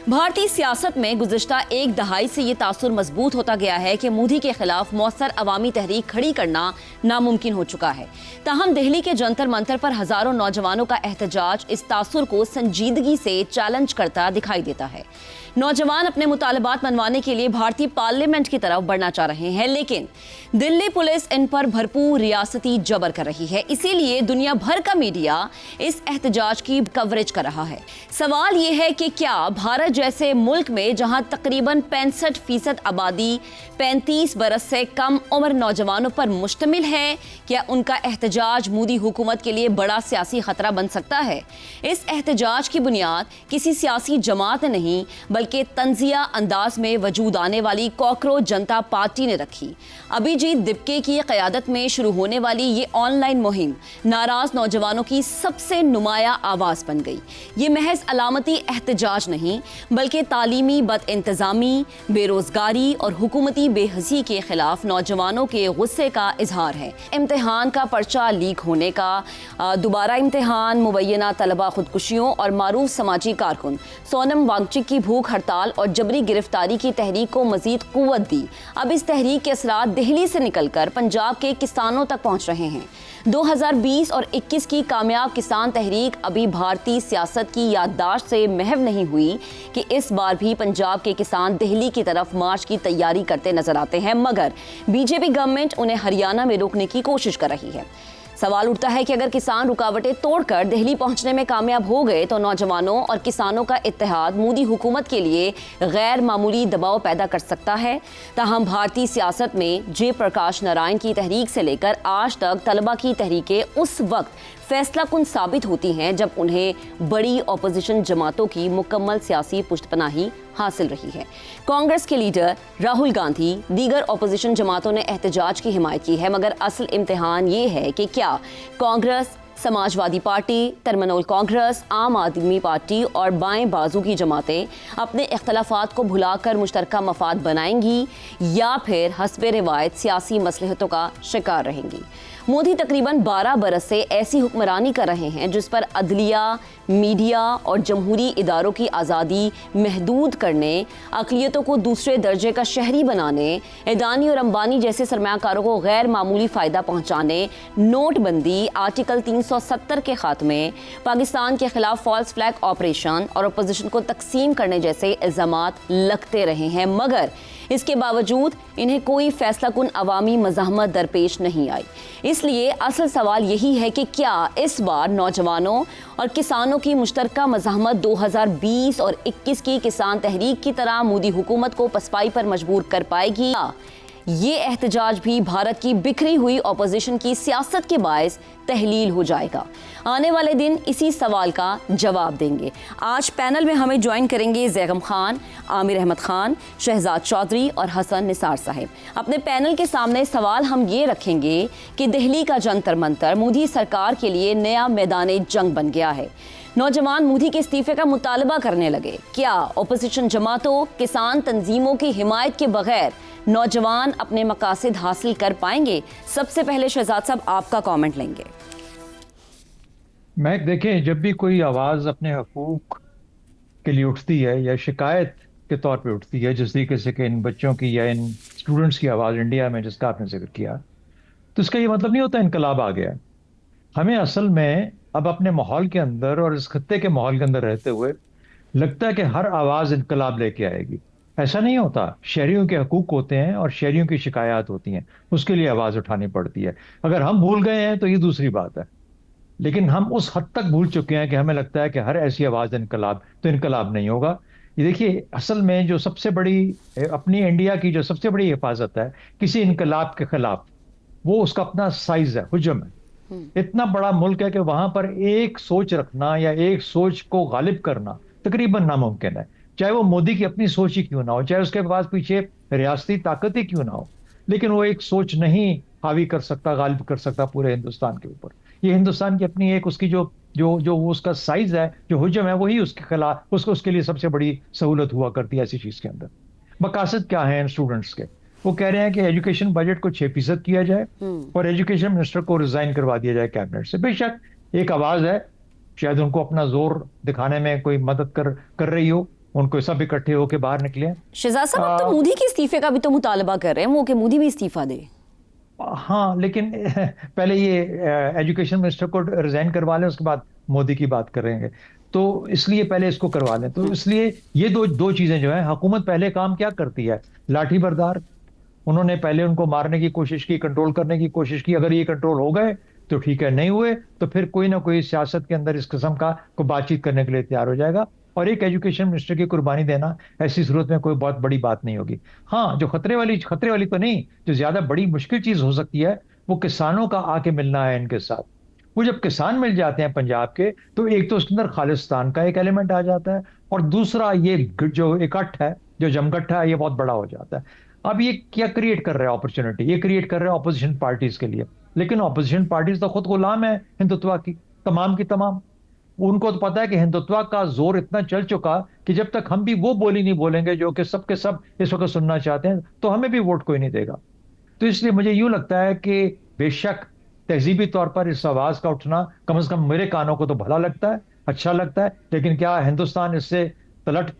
भारतीय सियासत में गुज़िश्ता एक दहाई से ये तासुर मजबूत होता गया है कि मोदी के खिलाफ मौसर अवामी तहरीक खड़ी करना नामुमकिन हो चुका है। ताहम दिल्ली के जंतर मंतर पर हजारों नौजवानों का एहतजाज इस तासुर को संजीदगी से चैलेंज करता दिखाई देता है। नौजवान अपने मुतालबात मनवाने के लिए भारतीय पार्लियामेंट की तरफ बढ़ना चाह रहे हैं, लेकिन दिल्ली पुलिस इन पर भरपूर रियासती जबर कर रही है। इसीलिए दुनिया भर का मीडिया इस एहतजाज की कवरेज कर रहा है। सवाल यह है कि क्या भारत जैसे मुल्क में जहां तकरीबन 65% आबादी 35 बरस से कम उम्र नौजवानों पर मुश्तमिल है, क्या उनका एहतजाज मोदी हुकूमत के लिए बड़ा सियासी खतरा बन सकता है? इस एहतजाज की बुनियाद किसी सियासी जमात ने नहीं बल्कि तंजिया अंदाज में वजूद आने वाली कॉकरोच जनता पार्टी ने रखी। अभिजीत दिपके की क़यादत में शुरू होने वाली ये ऑनलाइन मुहिम नाराज नौजवानों की सबसे नुमाया आवाज़ बन गई। ये महज अलामती एहतजाज नहीं बल्कि तालीमी बदइंतज़ामी, बेरोज़गारी और हुकूमती बेहसी के खिलाफ नौजवानों के गुस्से का इजहार है। इम्तिहान का पर्चा लीक होने का, दोबारा इम्तिहान, मुबैना तलबा खुदकुशियों और मारूफ समाजी कारकुन सोनम वांगचुक की भूख हड़ताल और जबरी गिरफ्तारी की तहरीक को मजीद कुव्वत दी। अब इस तहरीक के असरात दिल्ली से निकलकर पंजाब के किसानों तक पहुंच रहे हैं। 2020 और 21 की कामयाब किसान तहरीक अभी भारतीय सियासत की याददाश्त से महव नहीं हुई कि इस बार भी पंजाब के किसान दिल्ली की तरफ मार्च की तैयारी करते नजर आते हैं, मगर बीजेपी गवर्नमेंट उन्हें हरियाणा में रोकने की कोशिश कर रही है। सवाल उठता है कि अगर किसान रुकावटें तोड़कर दिल्ली पहुंचने में कामयाब हो गए तो नौजवानों और किसानों का इत्तेहाद मोदी हुकूमत के लिए गैर मामूली दबाव पैदा कर सकता है। ताहम भारतीय सियासत में जयप्रकाश नारायण की तहरीक से लेकर आज तक तलबा की तहरीकें उस वक्त फैसला कुन साबित होती हैं जब उन्हें बड़ी अपोजिशन जमातों की मुकम्मल सियासी पुष्टपनाही हासिल रही है। कांग्रेस के लीडर राहुल गांधी, दीगर अपोजिशन जमातों ने एहतजाज की हिमायत की है, मगर असल इम्तिहान ये है कि क्या कांग्रेस, समाजवादी पार्टी, तृणमूल कांग्रेस, आम आदमी पार्टी और बाएं बाजू की जमातें अपने इख्तलाफात को भुलाकर मुश्तरका मफाद बनाएंगी या फिर हस्बे रिवायत सियासी मसलहतों का शिकार रहेंगी। मोदी तकरीबन 12 बरस से ऐसी हुक्मरानी कर रहे हैं जिस पर अदलिया, मीडिया और जमहूरी इदारों की आज़ादी महदूद करने, अक़लियतों को दूसरे दर्जे का शहरी बनाने, अदानी और अंबानी जैसे सरमायाकारों को गैर मामूली फ़ायदा पहुँचाने, नोटबंदी, आर्टिकल 370 के खात्मे, पाकिस्तान के खिलाफ फॉल्स फ्लैग ऑपरेशन और अपोजिशन को तकसीम करने जैसे इल्ज़ामात लगते रहे हैं, मगर इसके बावजूद इन्हें कोई फैसला कुन अवामी मज़ाहमत दरपेश नहीं आई। इसलिए असल सवाल यही है कि क्या इस बार नौजवानों और किसानों की मुश्तरका मज़ाहमत 2020 और 21 की किसान तहरीक की तरह मोदी हुकूमत को पसपाई पर मजबूर कर पाएगी? ये एहतजाज भी भारत की बिखरी हुई अपोजिशन की सियासत के बायस तहलील हो जाएगा। आने वाले दिन इसी सवाल का जवाब देंगे। आज पैनल में हमें ज्वाइन करेंगे ज़ैगम खान, आमिर अहमद खान, शहजाद चौधरी और हसन निसार साहिब। अपने पैनल के सामने सवाल हम ये रखेंगे कि दिल्ली का जंतर मंतर मोदी सरकार के लिए नया मैदान जंग बन गया है। नौजवान मोदी के इस्तीफे का मुतालबा करने लगे। क्या अपोजिशन जमातों, किसान तंजीमों की हिमायत के बगैर नौजवान अपने मकासद हासिल कर पाएंगे? सबसे पहले शहजाद साहब आपका कमेंट लेंगे। मैं देखें, जब भी कोई आवाज़ अपने हकूक के लिए उठती है या शिकायत के तौर पे उठती है, जिस तरीके से कि इन बच्चों की या इन स्टूडेंट्स की आवाज़ इंडिया में जिसका आपने जिक्र किया, तो इसका ये मतलब नहीं होता इनकलाब आ गया। हमें असल में अब अपने माहौल के अंदर और इस खत्ते के माहौल के अंदर रहते हुए लगता है कि हर आवाज़ इनकलाब लेके आएगी। ऐसा नहीं होता। शहरियों के हकूक होते हैं और शहरियों की शिकायत होती हैं, उसके लिए आवाज़ उठानी पड़ती है। अगर हम भूल गए हैं तो ये दूसरी बात है, लेकिन हम उस हद तक भूल चुके हैं कि हमें लगता है कि हर ऐसी आवाज़ इनकलाब, तो इनकलाब नहीं होगा। ये देखिए, असल में जो सबसे बड़ी अपनी इंडिया की जो सबसे बड़ी हिफाजत है किसी इनकलाब के खिलाफ, वो उसका अपना साइज है, हुजम है। इतना बड़ा मुल्क है कि वहां पर एक सोच रखना या एक सोच को गालिब करना तकरीबन नामुमकिन है, चाहे वो मोदी की अपनी सोच ही क्यों ना हो, चाहे उसके पास पीछे रियासती ताकत ही क्यों ना हो, लेकिन वो एक सोच नहीं हावी कर सकता, गालिब कर सकता पूरे हिंदुस्तान के ऊपर। ये हिंदुस्तान की अपनी एक उसकी जो जो जो वो उसका साइज है, जो हुजम है, वही उसके खिलाफ उसके लिए सबसे बड़ी सहूलत हुआ करती है ऐसी चीज के अंदर। मकासद क्या है इन स्टूडेंट्स के? वो कह रहे हैं कि एजुकेशन बजट को 6% किया जाए और एजुकेशन मिनिस्टर को रिजाइन करवा दिया जाए कैबिनेट से। बेशक एक आवाज है, शायद उनको अपना जोर दिखाने में कोई मदद कर रही हो, उनको सब इकट्ठे होकर बाहर निकले। शहजाद साहब, अब तो मोदी के इस्तीफे का भी तो मुतालबा कर रहे हैं वो कि मोदी भी इस्तीफा दे। हाँ, लेकिन पहले ये एजुकेशन मिनिस्टर को रिजाइन करवा लें, उसके बाद मोदी की बात करेंगे। तो इसलिए पहले इसको करवा लें। तो इसलिए ये दो दो चीजें जो है, हुकूमत पहले काम क्या करती है, लाठी बरदार। उन्होंने पहले उनको मारने की कोशिश की, कंट्रोल करने की कोशिश की। अगर ये कंट्रोल हो गए तो ठीक है, नहीं हुए तो फिर कोई ना कोई सियासत के अंदर इस किस्म का को बातचीत करने के लिए तैयार हो जाएगा। और एक एजुकेशन मिनिस्टर की कुर्बानी देना ऐसी सूरत में कोई बहुत बड़ी बात नहीं होगी। हाँ, जो खतरे वाली तो नहीं, जो ज्यादा बड़ी मुश्किल चीज हो सकती है, वो किसानों का आके मिलना है इनके साथ। वो जब किसान मिल जाते हैं पंजाब के, तो एक तो उसके अंदर खालिस्तान का एक एलिमेंट आ जाता है, और दूसरा ये जो इकट्ठ है, जो जमगट्ठा है, ये बहुत बड़ा हो जाता है। अब ये क्या क्रिएट कर रहा है अपॉर्चुनिटी, ये क्रिएट कर रहा है ऑपोजिशन पार्टीज के लिए। लेकिन ऑपोजिशन पार्टीज तो खुद गुलाम है हिंदुत्व की, तमाम की तमाम। उनको तो पता है कि हिंदुत्व का जोर इतना चल चुका कि जब तक हम भी वो बोली नहीं बोलेंगे जो कि सब के सब इस वक्त सुनना चाहते हैं, तो हमें भी वोट कोई नहीं देगा। तो इसलिए मुझे यूं लगता है कि बेशक तहजीबी तौर पर इस आवाज का उठना कम से कम मेरे कानों को तो भला लगता है, अच्छा लगता है। लेकिन क्या हिंदुस्तान इससे उलट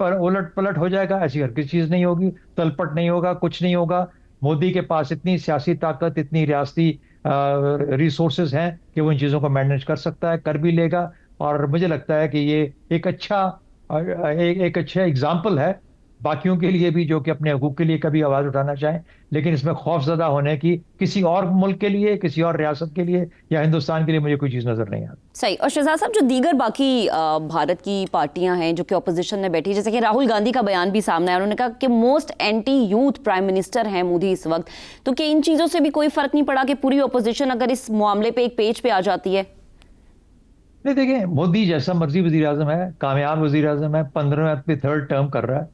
पलट हो जाएगा? ऐसी हर किसी चीज नहीं होगी, तलपट नहीं होगा, कुछ नहीं होगा। मोदी के पास इतनी सियासी ताकत, इतनी रियासती रिसोर्सेज हैं कि वो इन चीजों को मैनेज कर सकता है, कर भी लेगा। और मुझे लगता है कि ये एक अच्छा एग्जाम्पल है बाकियों के लिए भी, जो कि अपने हकूक के लिए कभी आवाज उठाना चाहें। लेकिन इसमें खौफजदा होने की किसी और मुल्क के लिए, किसी और रियासत के लिए या हिंदुस्तान के लिए मुझे कोई चीज नजर नहीं आती। सही। और शहजाद साहब, जो दीगर बाकी भारत की पार्टियां हैं जो कि ऑपोजिशन में बैठी, जैसे कि राहुल गांधी का बयान भी सामने आया, उन्होंने कहा कि most anti youth prime minister हैं मोदी इस वक्त। तो क्या इन चीजों से भी कोई फर्क नहीं पड़ा कि पूरी ऑपोजिशन अगर इस मामले पे एक पेज पे आ जाती है? नहीं, देखिए, मोदी जैसा मर्जी वजीर आजम है, कामयाब वजीर आजम है, 15वें अपनी थर्ड टर्म कर रहा है।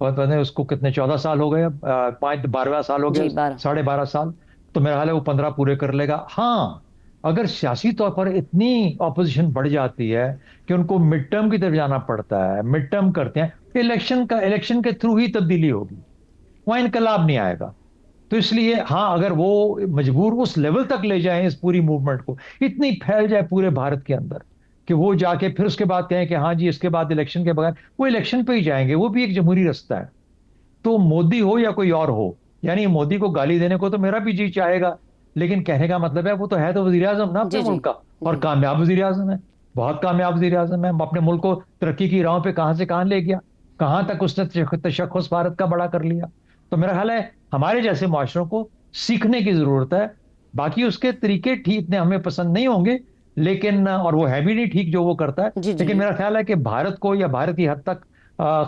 और पता नहीं उसको कितने 14 साल हो गए, अब 12वां साल हो जी, गया, 12। 12.5 साल। तो मेरा ख्याल है वो 15 पूरे कर लेगा। हाँ, अगर सियासी तौर पर इतनी ऑपोजिशन बढ़ जाती है कि उनको मिड टर्म की तरफ जाना पड़ता है, मिड टर्म करते हैं, इलेक्शन के थ्रू ही तब्दीली होगी, वहां इनकलाब नहीं आएगा। तो इसलिए हाँ, अगर वो मजबूर उस लेवल तक ले जाएं इस पूरी मूवमेंट को, इतनी फैल जाए पूरे भारत के अंदर कि वो जाके फिर उसके बाद कहें कि हाँ जी, इसके बाद इलेक्शन के बगैर वो इलेक्शन पे ही जाएंगे, वो भी एक जमहूरी रास्ता है। तो मोदी हो या कोई और हो, यानी मोदी को गाली देने को तो मेरा भी जी चाहेगा, लेकिन कहने का मतलब है वो तो है तो वजीर आजम ना अपने जी, जी, मुल्क का, और जी। कामयाब वजीर आजम है, बहुत कामयाब वजीर आजम है। अपने मुल्क को तरक्की की राहों पे कहां से कहां ले गया, कहां तक उसने तशख्खुस भारत का बड़ा कर लिया। तो मेरा ख्याल है हमारे जैसे माशरों को सीखने की जरूरत है। बाकी उसके तरीके ठीक इतने हमें पसंद नहीं होंगे, लेकिन और वो है भी नहीं ठीक जो वो करता है, जी, जी। लेकिन मेरा ख्याल है कि भारत को या भारत की हद तक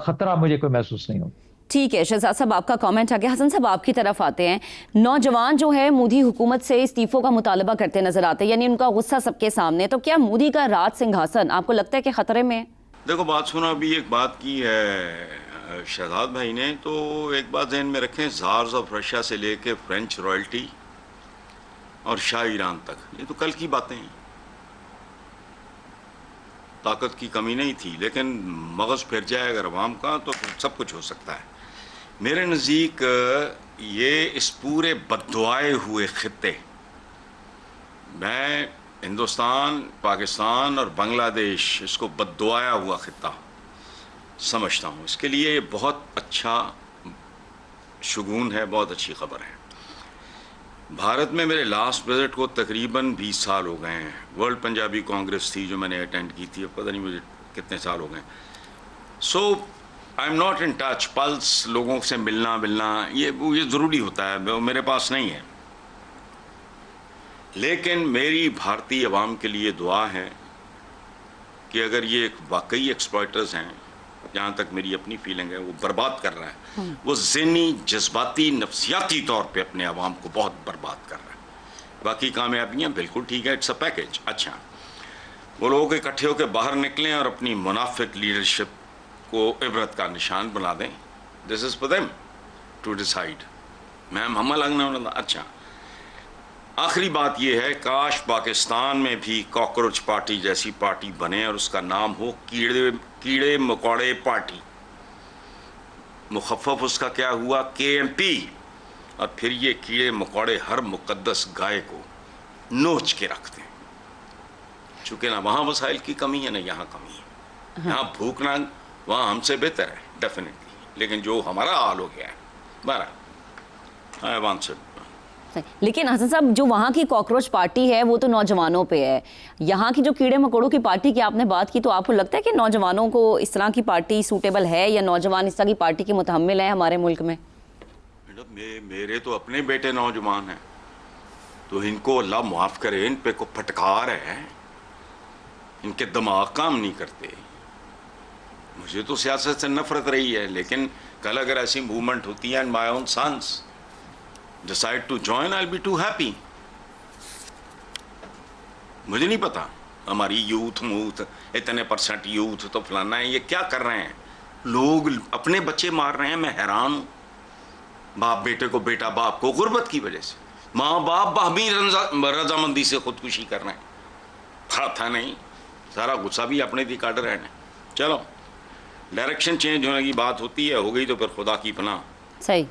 खतरा मुझे कोई महसूस नहीं होता। ठीक है शहजाद साहब, आपका कमेंट आ गया। हसन साहब, आपकी तरफ आते हैं। नौजवान जो है मोदी हुकूमत से इस्तीफों का मुतालबा करते नजर आते हैं, यानी उनका गुस्सा सबके सामने। तो क्या मोदी का राज सिंहासन आपको लगता है कि खतरे में है? देखो, बात सुनो, अभी एक बात की है शहजाद भाई ने, तो एक बात ध्यान में रखें, ज़ार्स ऑफ रशिया से लेके फ्रेंच रॉयल्टी और शाह ईरान तक, ये तो कल की बातें हैं। ताकत की कमी नहीं थी, लेकिन मगज़ फिर जाए अगर अवाम का तो सब कुछ हो सकता है। मेरे नज़दीक ये इस पूरे बद्दुआए हुए खित्ते, मैं हिंदुस्तान, पाकिस्तान और बांग्लादेश, इसको बद्दुआया हुआ खित्ता समझता हूँ। इसके लिए बहुत अच्छा शुगून है, बहुत अच्छी खबर है। भारत में मेरे लास्ट विजिट को तकरीबन 20 साल हो गए हैं। वर्ल्ड पंजाबी कांग्रेस थी जो मैंने अटेंड की थी, अब पता नहीं मुझे कितने साल हो गए। So I am not in touch, plus, लोगों से मिलना ये ज़रूरी होता है, मेरे पास नहीं है। लेकिन मेरी भारतीय अवाम के लिए दुआ है कि अगर ये वाकई एक्सप्लॉयटर्स हैं, जहाँ तक मेरी अपनी फीलिंग है, वो बर्बाद कर रहा है, वो ज़हनी, जज्बाती, नफ्सियाती तौर पे अपने अवाम को बहुत बर्बाद कर रहा है। बाकी कामयाबियाँ बिल्कुल ठीक है, इट्स अ पैकेज। अच्छा, वो लोग इकट्ठे होकर बाहर निकलें और अपनी मुनाफिक लीडरशिप को इबरत का निशान बना दें। This is for them to decide. Ma'am हम लगना। अच्छा, आखिरी बात यह है, काश पाकिस्तान में भी कॉकरोच पार्टी जैसी पार्टी बने और उसका नाम हो कीड़े मकोड़े पार्टी। मुखफ़फ़ उसका क्या हुआ, KMP। और फिर ये कीड़े मकोड़े हर मुकद्दस गाय को नोच के रखते हैं। चूँकि ना वहाँ वसाइल की कमी है, ना यहाँ कमी है। यहाँ भूखना वहाँ हमसे बेहतर है। डेफिनेटली, लेकिन जो हमारा हाल हो गया है, बहरहाल आई हैव आंसर्ड। लेकिन हसन साहब, जो वहाँ की कॉकरोच पार्टी है वो तो नौजवानों पे है, यहाँ की जो कीड़े मकोड़ों की पार्टी की आपने बात की, तो आपको लगता है कि नौजवानों को इस तरह की पार्टी सूटेबल है, या नौजवान इस तरह की पार्टी के मुतहम्मिल हैं हमारे मुल्क में? मैडम मेरे तो अपने बेटे नौजवान हैं, तो इनको अल्लाह माफ़ करे, इन पे को फटकार है, इनके दिमाग काम नहीं करते। मुझे तो सियासत से नफरत रही है, लेकिन कल अगर ऐसी मूवमेंट होती है and my own sons decide to join, I will be too happy. मुझे नहीं पता हमारी यूथ इतने % यूथ तो फलाना है, ये क्या कर रहे हैं लोग, अपने बच्चे मार रहे हैं। मैं हैरान हूँ, बाप बेटे को, बेटा बाप को, गुर्बत की वजह से माँ बाप बाहमी रजामंदी से खुदकुशी कर रहे हैं। था नहीं, सारा गुस्सा भी अपने दी काट रहे हैं। चलो, डायरेक्शन चेंज होने की बात होती है, हो गई तो फिर खुदा की पनाह। सही।